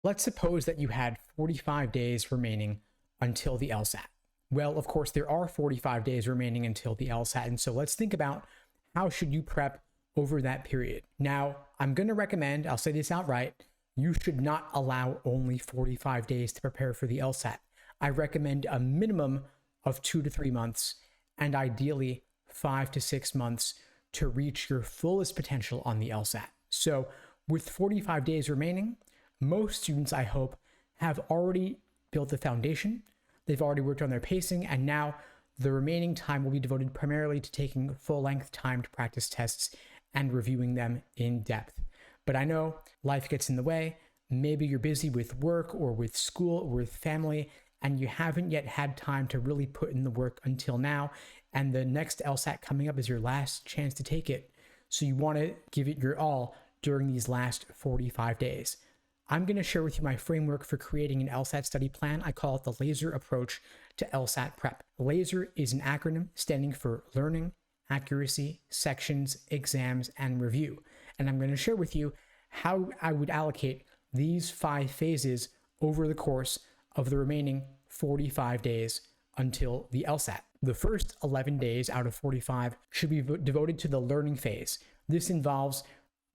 Let's suppose that you had 45 days remaining until the LSAT. Well, of course, there are 45 days remaining until the LSAT. And so let's think about how should you prep over that period. Now, I'm going to recommend, I'll say this outright, you should not allow only 45 days to prepare for the LSAT. I recommend a minimum of 2 to 3 months and ideally 5 to 6 months to reach your fullest potential on the LSAT. So with 45 days remaining, most students, I hope, have already built the foundation. They've already worked on their pacing, and now the remaining time will be devoted primarily to taking full-length timed practice tests and reviewing them in depth. But I know life gets in the way. Maybe you're busy with work or with school or with family, and you haven't yet had time to really put in the work until now, and the next LSAT coming up is your last chance to take it. So you want to give it your all during these last 45 days. I'm going to share with you my framework for creating an LSAT study plan. I call it the LASER approach to LSAT prep. LASER is an acronym standing for Learning, Accuracy, Sections, Exams, and Review. And I'm going to share with you how I would allocate these 5 phases over the course of the remaining 45 days until the LSAT. The first 11 days out of 45 should be devoted to the learning phase. This involves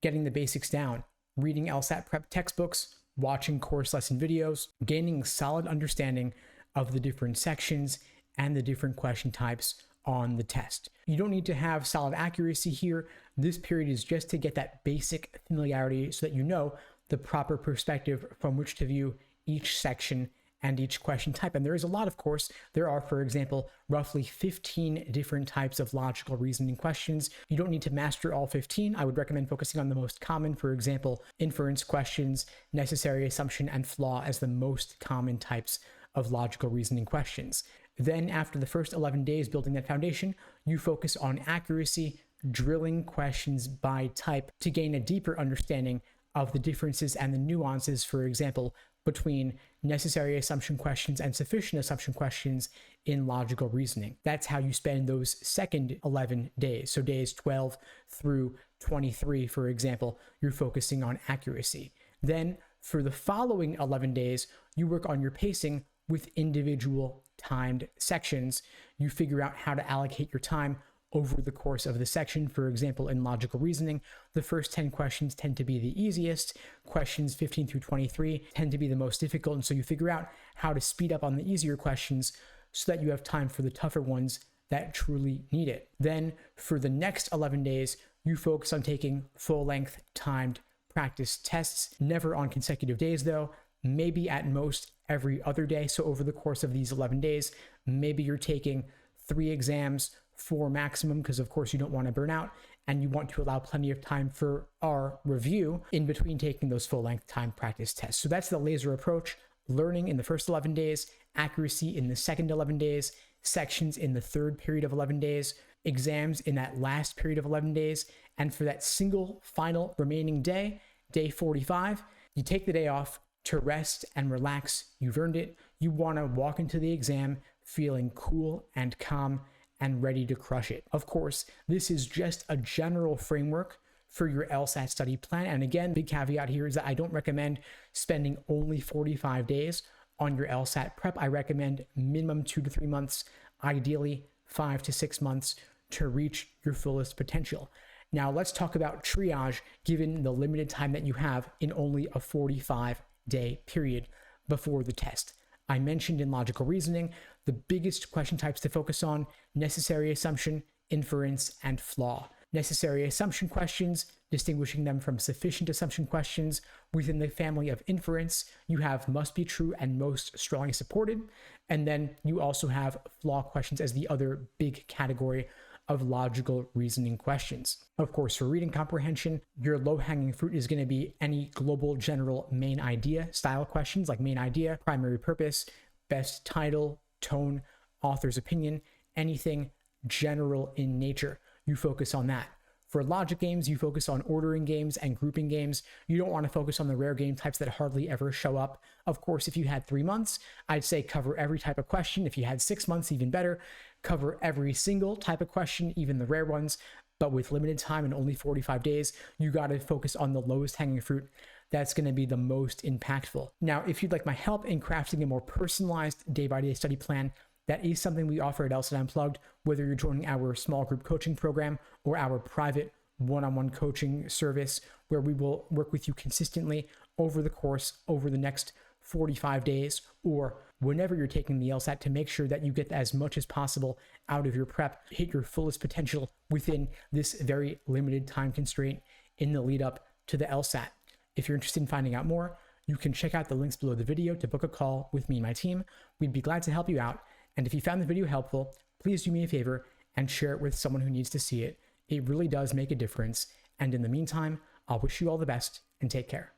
getting the basics down, reading LSAT prep textbooks, watching course lesson videos, gaining a solid understanding of the different sections and the different question types on the test. You don't need to have solid accuracy here. This period is just to get that basic familiarity so that you know the proper perspective from which to view each section and each question type. And there is a lot, of course. There are, for example, roughly 15 different types of logical reasoning questions. You don't need to master all 15. I would recommend focusing on the most common, for example, inference questions, necessary assumption, and flaw as the most common types of logical reasoning questions. Then after the first 11 days building that foundation, you focus on accuracy, drilling questions by type to gain a deeper understanding of the differences and the nuances, for example, between necessary assumption questions and sufficient assumption questions in logical reasoning. That's how you spend those second 11 days. So days 12 through 23, for example, you're focusing on accuracy. Then for the following 11 days, you work on your pacing with individual timed sections. You figure out how to allocate your time over the course of the section. For example, in logical reasoning, the first 10 questions tend to be the easiest. Questions 15 through 23 tend to be the most difficult. And so you figure out how to speed up on the easier questions so that you have time for the tougher ones that truly need it. Then for the next 11 days, you focus on taking full-length timed practice tests, never on consecutive days though, maybe at most every other day. So over the course of these 11 days, maybe you're taking 3 exams, 4 maximum, because of course you don't want to burn out, and you want to allow plenty of time for our review in between taking those full-length time practice tests. So that's the LASER approach: learning in the first 11 days, accuracy in the second 11 days, sections in the third period of 11 days, exams in that last period of 11 days, and for that single final remaining day, day 45, you take the day off to rest and relax. You've earned it. You want to walk into the exam feeling cool and calm and ready to crush it. Of course, this is just a general framework for your LSAT study plan. And again, big caveat here is that I don't recommend spending only 45 days on your LSAT prep. I recommend minimum 2 to 3 months, ideally 5 to 6 months to reach your fullest potential. Now let's talk about triage given the limited time that you have in only a 45-day period before the test. I mentioned in logical reasoning, the biggest question types to focus on: necessary assumption, inference, and flaw. Necessary assumption questions, distinguishing them from sufficient assumption questions. Within the family of inference, you have must be true and most strongly supported. And then you also have flaw questions as the other big category of logical reasoning questions. Of course, for reading comprehension, your low-hanging fruit is going to be any global, general, main idea style questions like main idea, primary purpose, best title, tone, author's opinion, anything general in nature. You focus on that. For logic games, you focus on ordering games and grouping games. You don't want to focus on the rare game types that hardly ever show up. Of course, if you had 3 months, I'd say cover every type of question. If you had 6 months, even better. Cover every single type of question, even the rare ones. But with limited time and only 45 days, you got to focus on the lowest hanging fruit that's going to be the most impactful. Now, if you'd like my help in crafting a more personalized day-by-day study plan, that is something we offer at LSAT Unplugged, whether you're joining our small group coaching program or our private one-on-one coaching service, where we will work with you consistently over the course, over the next 45 days, or whenever you're taking the LSAT, to make sure that you get as much as possible out of your prep, hit your fullest potential within this very limited time constraint in the lead up to the LSAT. If you're interested in finding out more, you can check out the links below the video to book a call with me and my team. We'd be glad to help you out. And if you found the video helpful, please do me a favor and share it with someone who needs to see it. It really does make a difference. And in the meantime, I'll wish you all the best and take care.